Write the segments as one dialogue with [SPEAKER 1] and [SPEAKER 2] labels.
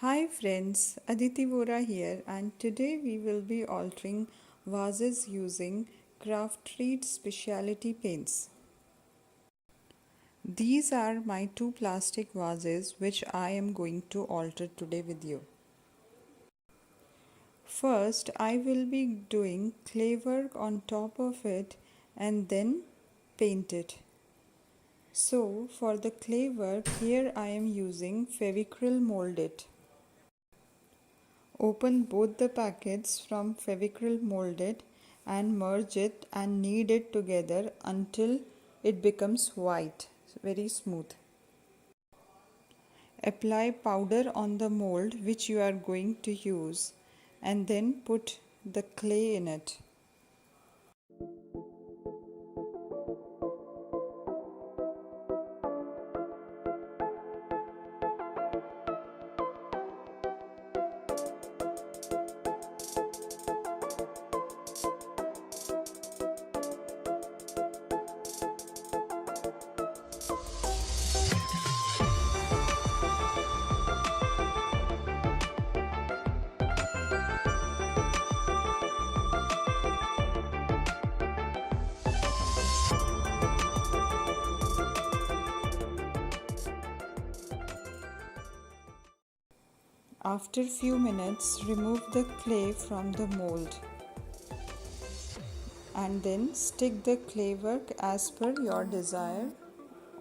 [SPEAKER 1] Hi friends, Aditi Vora here, and today we will be altering vases using Craftreat Speciality paints. These are my two plastic vases which I am going to alter today with you. First, I will be doing clay work on top of it and then paint it. So, for the clay work, here I am using Fevicryl molded. Open both the packets from Fevicryl molded and merge it and knead it together until it becomes white, very smooth. Apply powder on the mold which you are going to use and then put the clay in it. After few minutes, remove the clay from the mold and then stick the clay work as per your desire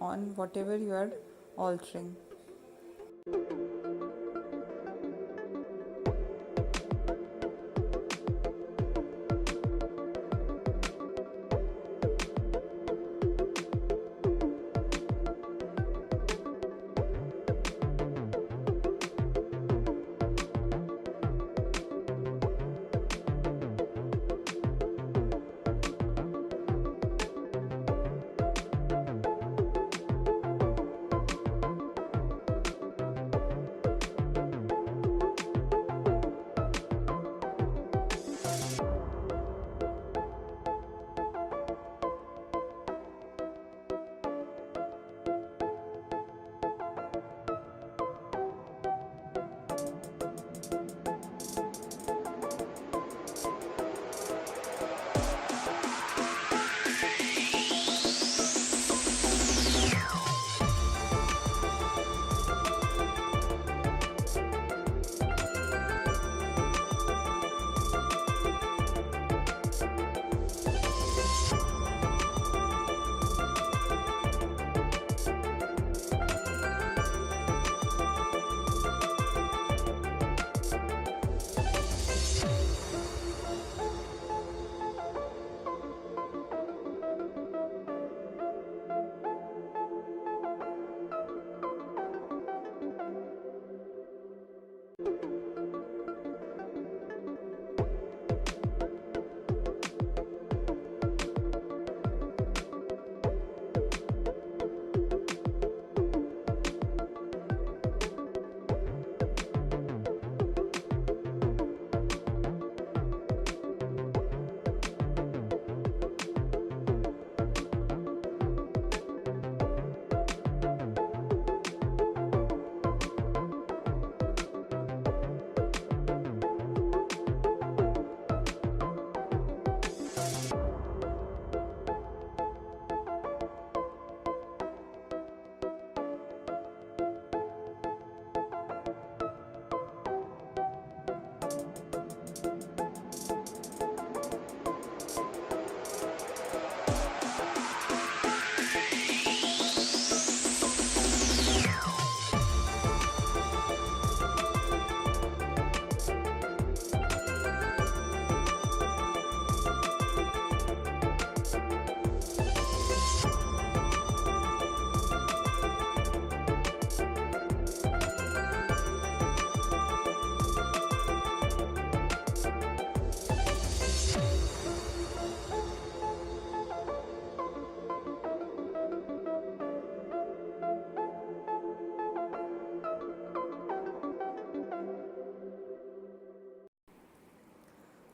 [SPEAKER 1] on whatever you are altering.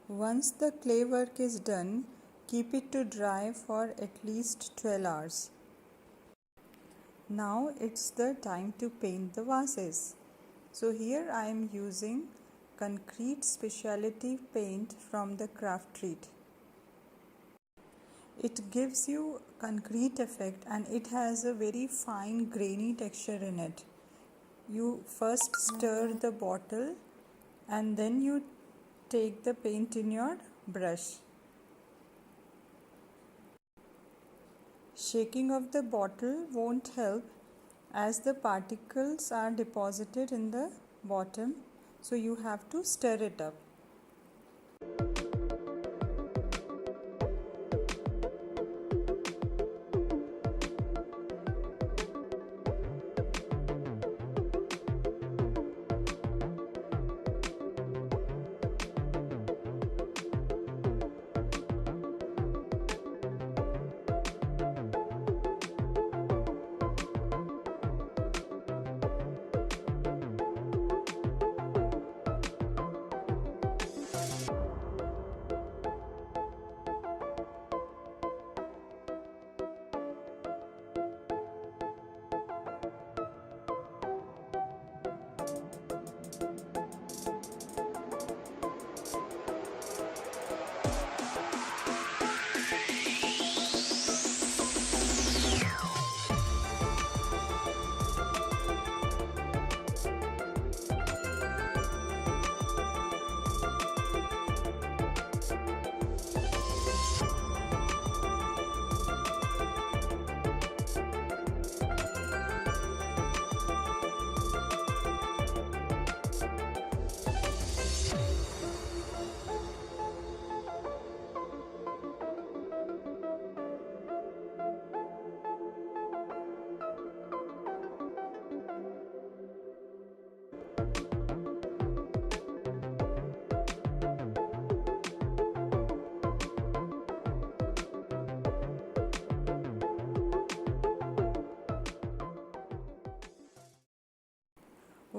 [SPEAKER 1] Once the clay work is done, keep it to dry for at least 12 hours. Now it's the time to paint the vases. So here I am using Concrete Speciality paint from the Craftreat. It gives you concrete effect and it has a very fine grainy texture in it. You first stir the bottle and then you take the paint in your brush. Shaking of the bottle won't help as the particles are deposited in the bottom, so you have to stir it up.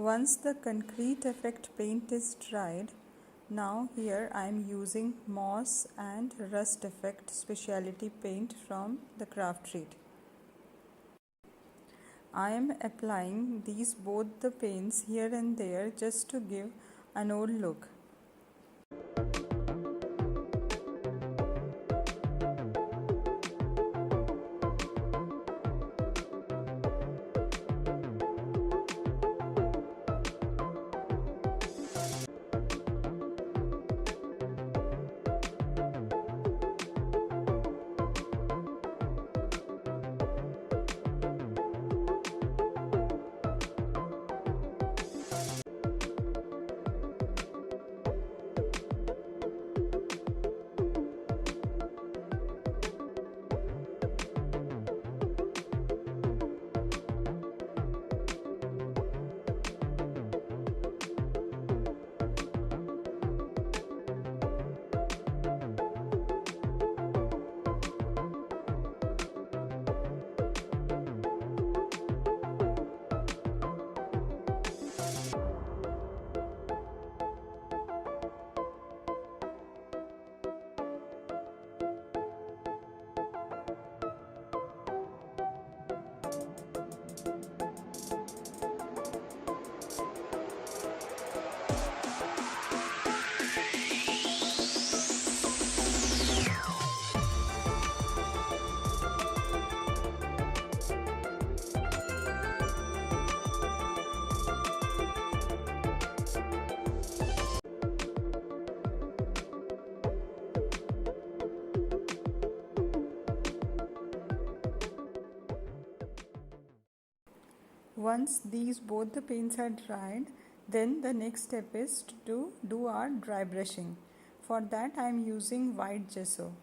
[SPEAKER 1] Once the concrete effect paint is dried, now here I am using moss and rust effect speciality paint from the Craftreat. I am applying these both the paints here and there just to give an old look. Once these both the paints are dried, then the next step is to do our dry brushing. For that I am using white gesso.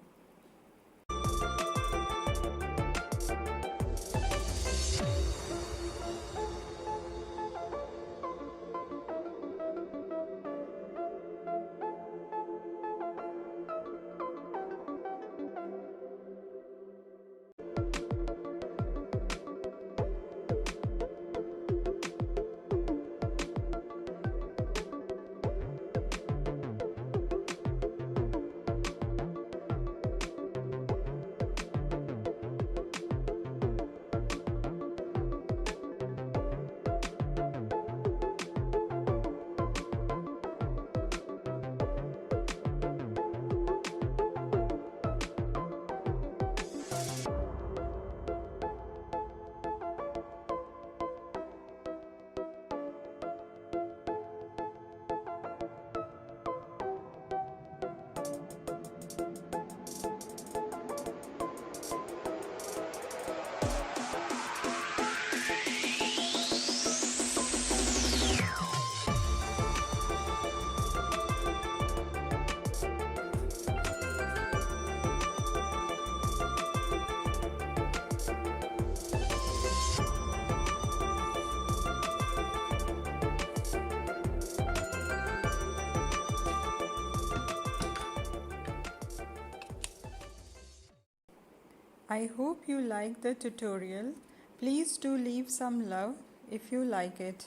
[SPEAKER 1] I hope you like the tutorial. Please do leave some love if you like it.